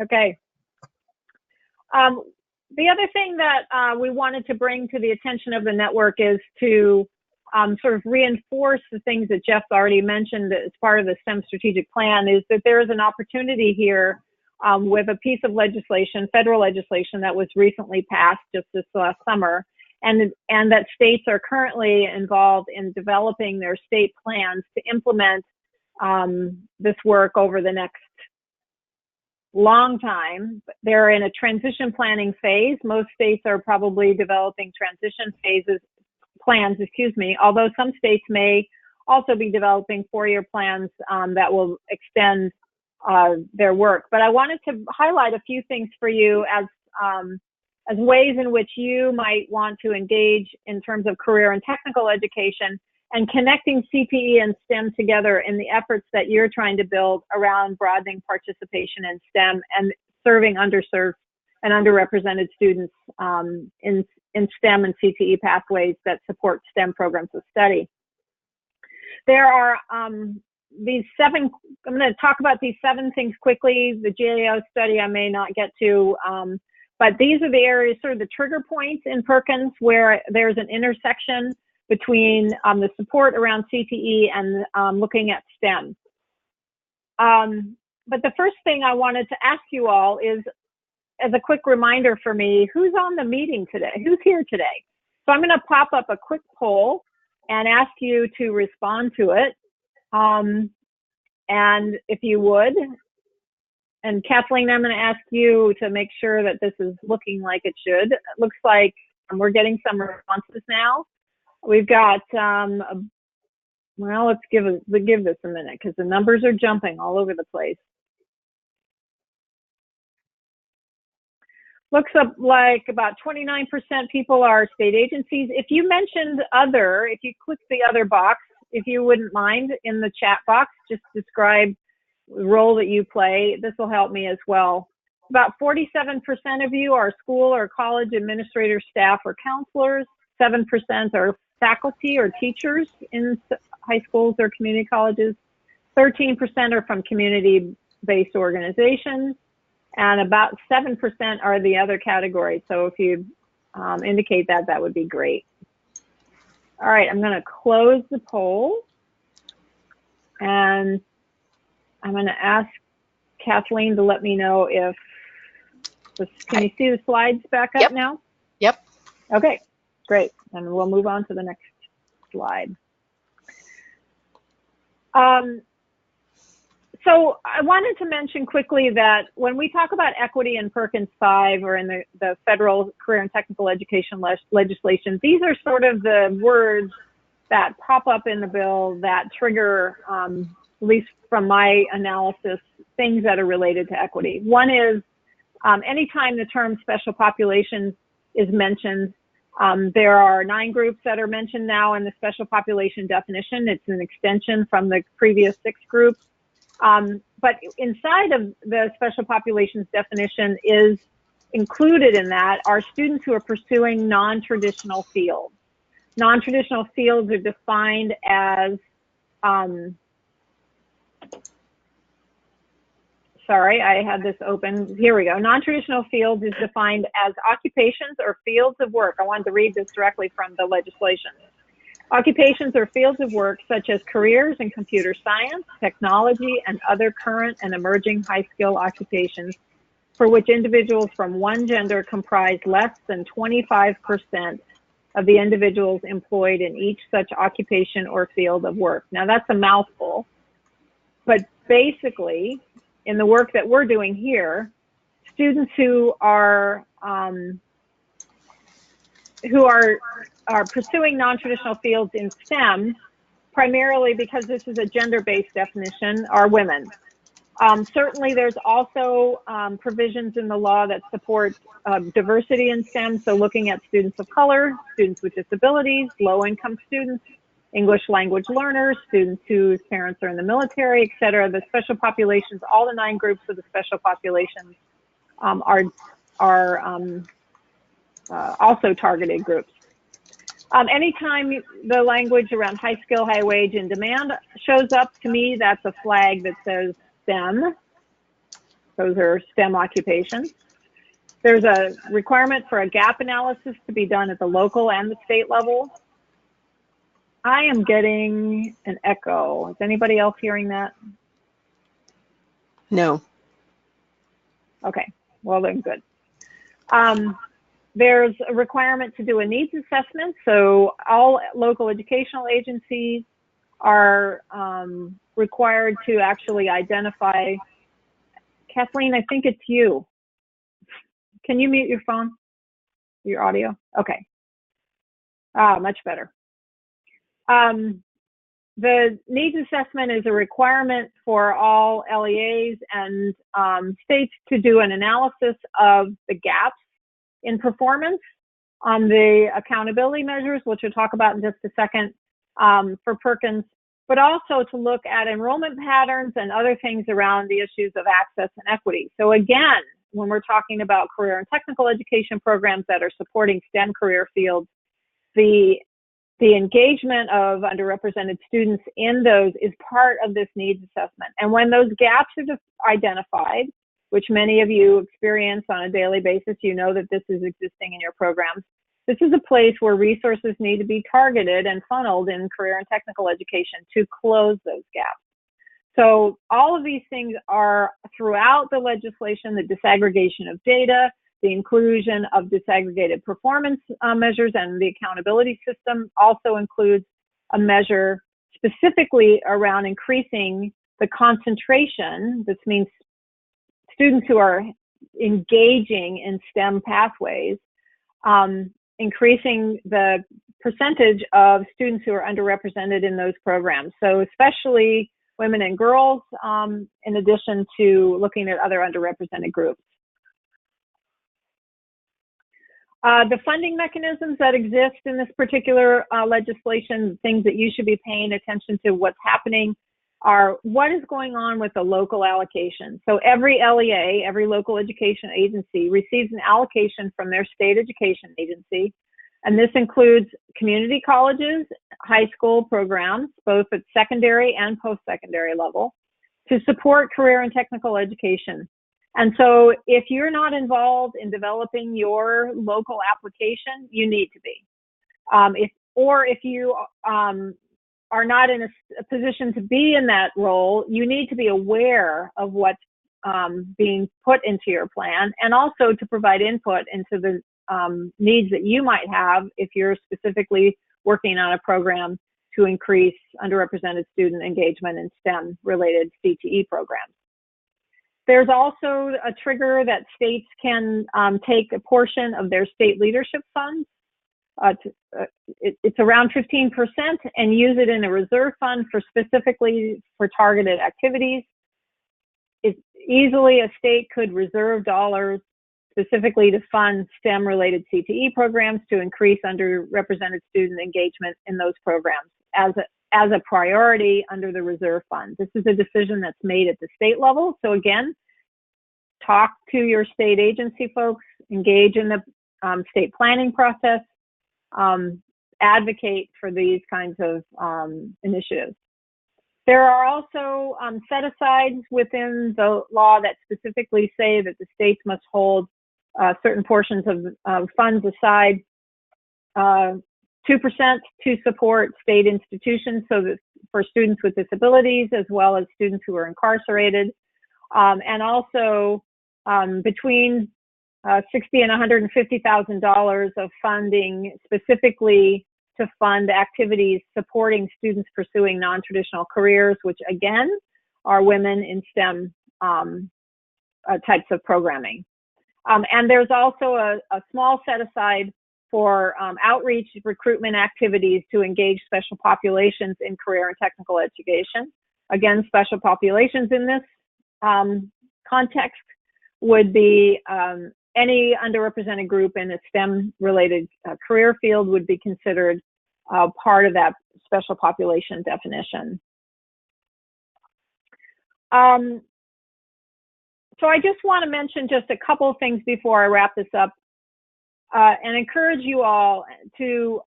Okay. The other thing that we wanted to bring to the attention of the network is to sort of reinforce the things that Jeff's already mentioned as part of the STEM strategic plan, is that there is an opportunity here with a piece of legislation, federal legislation that was recently passed just this last summer, and that states are currently involved in developing their state plans to implement this work over the next long time. They're in a transition planning phase. Most states are probably developing transition plans, although some states may also be developing four-year plans that will extend their work. But I wanted to highlight a few things for you as ways in which you might want to engage in terms of career and technical education, and connecting CTE and STEM together in the efforts that you're trying to build around broadening participation in STEM and serving underserved and underrepresented students in STEM and CTE pathways that support STEM programs of study. There are these seven, I'm going to talk about these 7 things quickly. The GAO study I may not get to, but these are the areas, sort of the trigger points in Perkins where there's an intersection between the support around CTE and looking at STEM. But the first thing I wanted to ask you all is, as a quick reminder for me, who's on the meeting today? Who's here today? So I'm going to pop up a quick poll and ask you to respond to it. And if you would, and Kathleen, I'm going to ask you to make sure that this is looking like it should. It looks like we're getting some responses now. We've got, well, let's give this a minute because the numbers are jumping all over the place. Looks up like about 29% people are state agencies. If you mentioned other, if you click the other box, if you wouldn't mind in the chat box, just describe the role that you play. This will help me as well. About 47% of you are school or college administrators, staff, or counselors. 7% are faculty or teachers in high schools or community colleges. 13% are from community-based organizations. And about 7% are the other category. So if you indicate that, that would be great. All right, I'm going to close the poll. And I'm going to ask Kathleen to let me know if, can you see the slides back up now? Yep. Okay, great. And we'll move on to the next slide. So I wanted to mention quickly that when we talk about equity in Perkins 5 or in the federal career and technical education legislation, these are sort of the words that pop up in the bill that trigger, at least from my analysis, things that are related to equity. One is anytime the term special populations is mentioned, There are 9 groups that are mentioned now in the special population definition. It's an extension from the previous 6 groups. But inside of the special populations definition is included in that are students who are pursuing non-traditional fields. Non-traditional fields are defined as, sorry, I had this open. Here we go. Non-traditional fields is defined as occupations or fields of work. I wanted to read this directly from the legislation. Occupations or fields of work such as careers in computer science, technology, and other current and emerging high-skill occupations for which individuals from one gender comprise less than 25% of the individuals employed in each such occupation or field of work. Now that's a mouthful, but basically, in the work that we're doing here, students who are pursuing non-traditional fields in STEM, primarily because this is a gender-based definition, are women. Certainly there's also provisions in the law that support diversity in STEM, so looking at students of color, students with disabilities, low-income students, English language learners, students whose parents are in the military, et cetera. The special populations, all the 9 groups of the special populations are also targeted groups. Anytime the language around high skill, high wage, and demand shows up, to me, that's a flag that says STEM. Those are STEM occupations. There's a requirement for a gap analysis to be done at the local and the state level. I am getting an echo. Is anybody else hearing that? No. Okay, well then good. There's a requirement to do a needs assessment. So all local educational agencies are required to actually identify. Kathleen, I think it's you. Can you mute your phone, your audio? Okay. Much better. The needs assessment is a requirement for all LEAs and states to do an analysis of the gaps in performance on the accountability measures, which we'll talk about in just a second, for Perkins, but also to look at enrollment patterns and other things around the issues of access and equity. So again, when we're talking about career and technical education programs that are supporting STEM career fields, the engagement of underrepresented students in those is part of this needs assessment. And when those gaps are identified, which many of you experience on a daily basis, you know that this is existing in your programs. This is a place where resources need to be targeted and funneled in career and technical education to close those gaps. So all of these things are throughout the legislation: the disaggregation of data, the inclusion of disaggregated performance measures, and the accountability system also includes a measure specifically around increasing the concentration. This means students who are engaging in STEM pathways, increasing the percentage of students who are underrepresented in those programs. So especially women and girls, in addition to looking at other underrepresented groups. The funding mechanisms that exist in this particular legislation, things that you should be paying attention to what's happening, are what is going on with the local allocation. So every LEA, every local education agency, receives an allocation from their state education agency. And this includes community colleges, high school programs, both at secondary and post-secondary level, to support career and technical education. And so if you're not involved in developing your local application, you need to be. If you are not in a position to be in that role, you need to be aware of what's being put into your plan, and also to provide input into the needs that you might have if you're specifically working on a program to increase underrepresented student engagement in STEM-related CTE programs. There's also a trigger that states can take a portion of their state leadership funds. It's around 15%, and use it in a reserve fund for specifically for targeted activities. Easily a state could reserve dollars specifically to fund STEM-related CTE programs to increase underrepresented student engagement in those programs as a priority under the reserve fund. This is a decision that's made at the state level. So again, talk to your state agency folks, engage in the state planning process, advocate for these kinds of initiatives. There are also set-asides within the law that specifically say that the states must hold certain portions of funds aside, 2% to support state institutions, so that for students with disabilities as well as students who are incarcerated, and also between $60,000 and $150,000 of funding specifically to fund activities supporting students pursuing non-traditional careers, which again are women in STEM types of programming. And there's also a small set aside for outreach recruitment activities to engage special populations in career and technical education. Again, special populations in this context would be any underrepresented group in a STEM-related career field would be considered part of that special population definition. So I just want to mention just a couple of things before I wrap this up and encourage you all to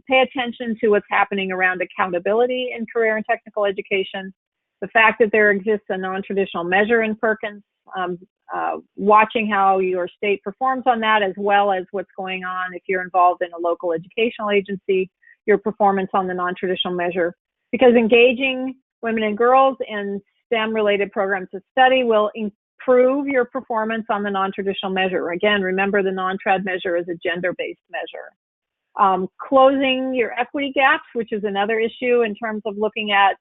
pay attention to what's happening around accountability in career and technical education, the fact that there exists a non-traditional measure in Perkins, watching how your state performs on that, as well as what's going on if you're involved in a local educational agency, your performance on the non-traditional measure, because engaging women and girls in STEM-related programs of study will improve your performance on the non-traditional measure. Again, remember the non-trad measure is a gender-based measure. Closing your equity gaps, which is another issue in terms of looking at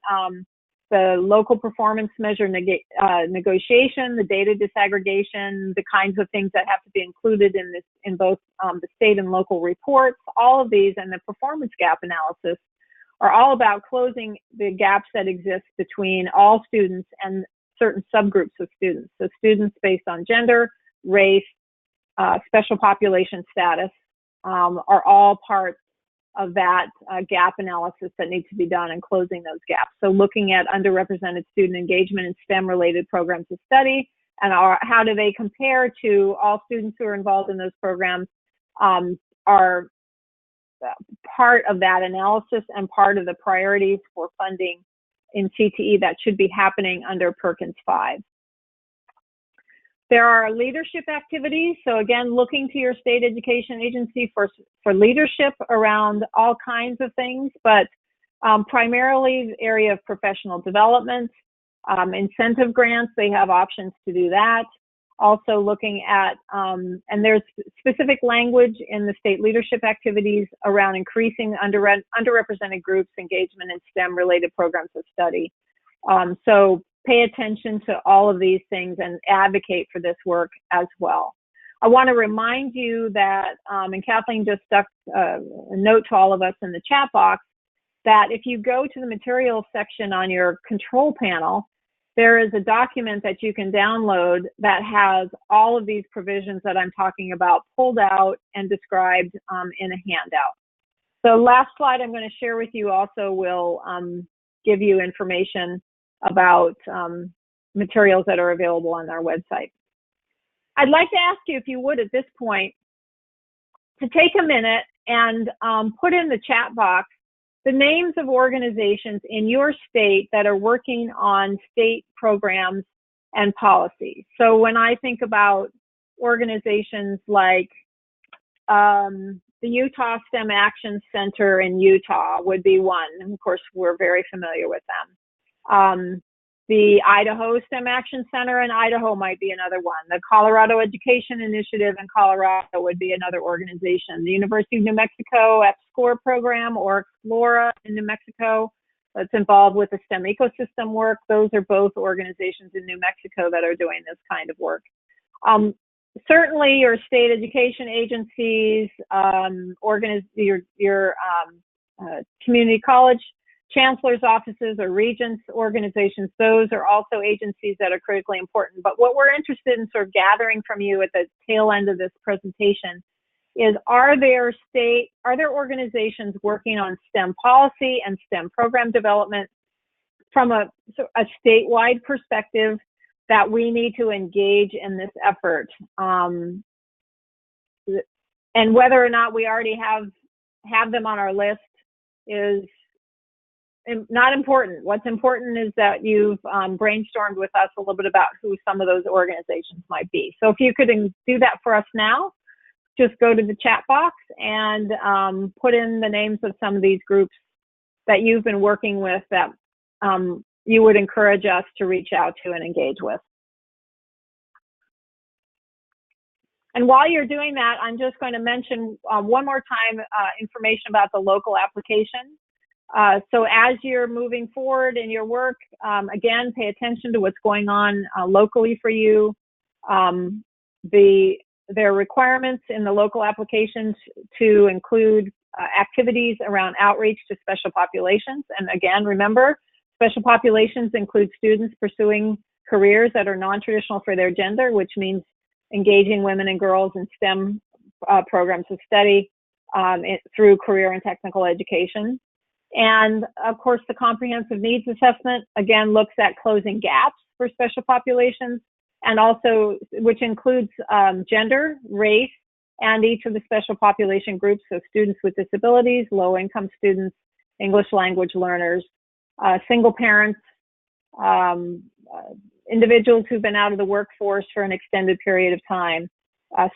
the local performance measure negotiation, the data disaggregation, the kinds of things that have to be included in both the state and local reports. All of these and the performance gap analysis are all about closing the gaps that exist between all students and certain subgroups of students. So students based on gender, race, special population status are all part of that gap analysis that needs to be done and closing those gaps. So looking at underrepresented student engagement in STEM-related programs of study and how do they compare to all students who are involved in those programs are part of that analysis and part of the priorities for funding in CTE that should be happening under Perkins 5. There are leadership activities. So again, looking to your state education agency for leadership around all kinds of things, but primarily the area of professional development, incentive grants, they have options to do that. Also looking at, and there's specific language in the state leadership activities around increasing underrepresented groups engagement in STEM-related programs of study. So pay attention to all of these things and advocate for this work as well. I want to remind you that, and Kathleen just stuck a note to all of us in the chat box, that if you go to the materials section on your control panel, there is a document that you can download that has all of these provisions that I'm talking about pulled out and described in a handout. The last slide I'm going to share with you also will give you information about materials that are available on our website. I'd like to ask you, if you would, at this point, to take a minute and put in the chat box the names of organizations in your state that are working on state programs and policies. So when I think about organizations like the Utah STEM Action Center in Utah would be one. And of course, we're very familiar with them. The Idaho STEM Action Center in Idaho might be another one. The Colorado Education Initiative in Colorado would be another organization. The University of New Mexico EPSCoR program, or Explora in New Mexico, that's involved with the STEM ecosystem work. Those are both organizations in New Mexico that are doing this kind of work. Certainly your state education agencies, your community college chancellor's offices or regents organizations, those are also agencies that are critically important. But what we're interested in sort of gathering from you at the tail end of this presentation is, are there organizations working on STEM policy and STEM program development from a statewide perspective that we need to engage in this effort? And whether or not we already have them on our list is not important. What's important is that you've brainstormed with us a little bit about who some of those organizations might be. So if you could do that for us now, just go to the chat box and put in the names of some of these groups that you've been working with that you would encourage us to reach out to and engage with. And while you're doing that, I'm just going to mention one more time information about the local application. So as you're moving forward in your work, again, pay attention to what's going on locally for you. There are requirements in the local applications to include activities around outreach to special populations. And again, remember, special populations include students pursuing careers that are non-traditional for their gender, which means engaging women and girls in STEM programs of study through career and technical education. And of course, the comprehensive needs assessment, again, looks at closing gaps for special populations, and also, which includes gender, race, and each of the special population groups, so students with disabilities, low-income students, English language learners, single parents, individuals who've been out of the workforce for an extended period of time,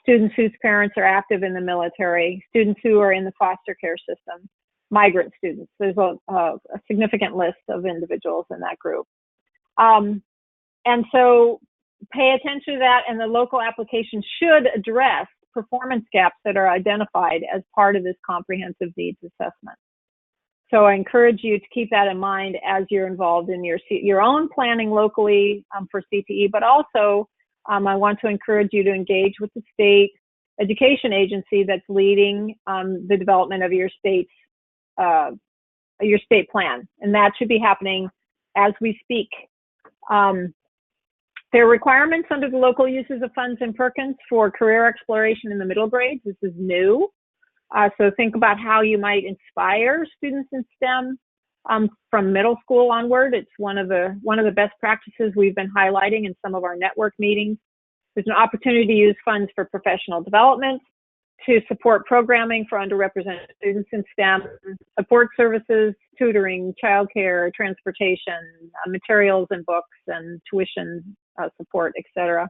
students whose parents are active in the military, students who are in the foster care system, migrant students. There's a significant list of individuals in that group. And so pay attention to that, and the local application should address performance gaps that are identified as part of this comprehensive needs assessment. So I encourage you to keep that in mind as you're involved in your own planning locally for CTE, but also I want to encourage you to engage with the state education agency that's leading the development of your state plan, and that should be happening as we speak. There are requirements under the local uses of funds in Perkins for career exploration in the middle grades. This is new. So think about how you might inspire students in STEM from middle school onward. It's one of the best practices we've been highlighting in some of our network meetings. There's an opportunity to use funds for professional development, to support programming for underrepresented students in STEM, support services, tutoring, childcare, transportation, materials and books, and tuition support, etc.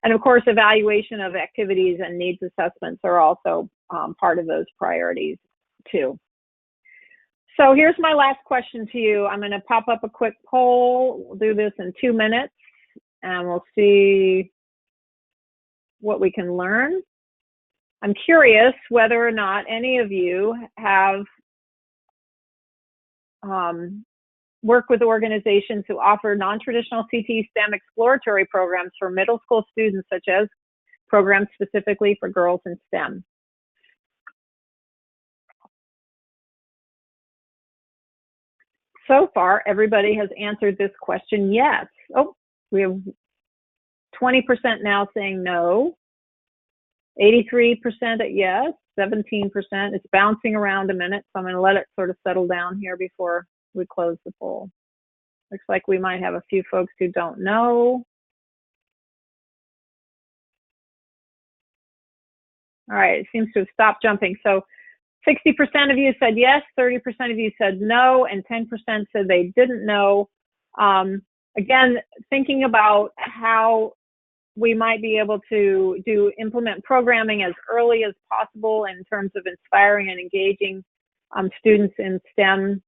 And of course, evaluation of activities and needs assessments are also part of those priorities too. So here's my last question to you. I'm going to pop up a quick poll. We'll do this in 2 minutes, and we'll see what we can learn. I'm curious whether or not any of you have worked with organizations who offer non-traditional CTE STEM exploratory programs for middle school students, such as programs specifically for girls in STEM. So far, everybody has answered this question, yes. Oh, we have 20% now saying no, 83% at yes, 17%. It's bouncing around a minute, so I'm going to let it sort of settle down here before we close the poll. Looks like we might have a few folks who don't know. All right, it seems to have stopped jumping. So 60% of you said yes, 30% of you said no, and 10% said they didn't know. Again, thinking about how we might be able to implement programming as early as possible in terms of inspiring and engaging students in STEM,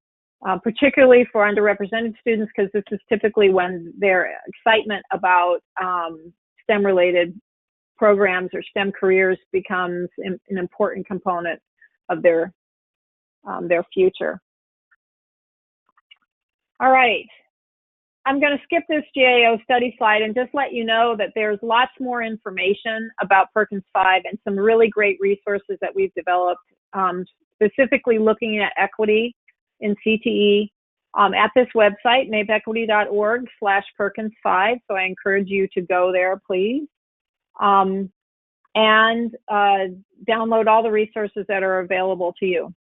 particularly for underrepresented students, because this is typically when their excitement about STEM-related programs or STEM careers becomes an important component of their future. All right. I'm going to skip this GAO study slide and just let you know that there's lots more information about Perkins 5 and some really great resources that we've developed, specifically looking at equity in CTE at this website, napequity.org/Perkins5. So I encourage you to go there, please. And download all the resources that are available to you.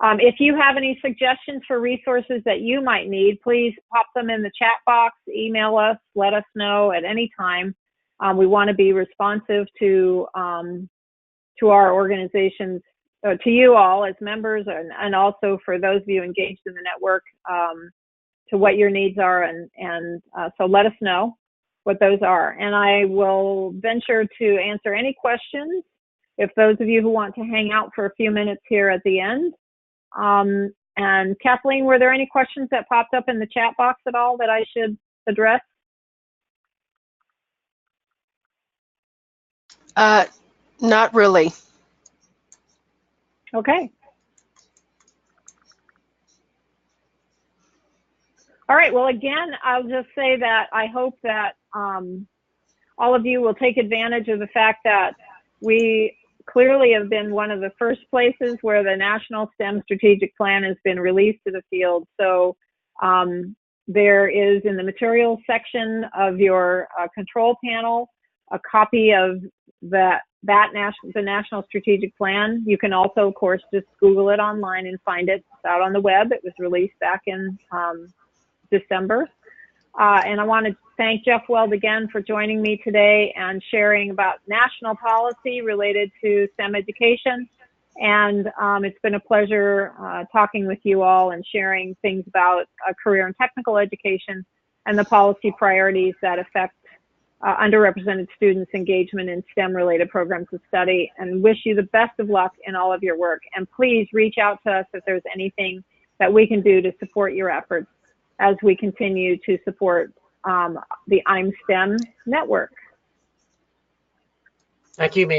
If you have any suggestions for resources that you might need, please pop them in the chat box, email us, let us know at any time. We want to be responsive to our organizations, to you all as members, and also for those of you engaged in the network, to what your needs are, and so let us know what those are. And I will venture to answer any questions if those of you who want to hang out for a few minutes here at the end. And Kathleen, were there any questions that popped up in the chat box at all that I should address? Not really. Okay. All right. Well, again, I'll just say that I hope that all of you will take advantage of the fact that we clearly have been one of the first places where the National STEM Strategic Plan has been released to the field. So there is, in the materials section of your control panel, a copy of the National Strategic Plan. You can also, of course, just Google it online and find it. It's out on the web. It was released back in December. And I want to thank Jeff Weld again for joining me today and sharing about national policy related to STEM education. And it's been a pleasure talking with you all and sharing things about career and technical education and the policy priorities that affect underrepresented students' engagement in STEM-related programs of study, and wish you the best of luck in all of your work. And please reach out to us if there's anything that we can do to support your efforts as we continue to support the I'm STEM network. Thank you, Mimi.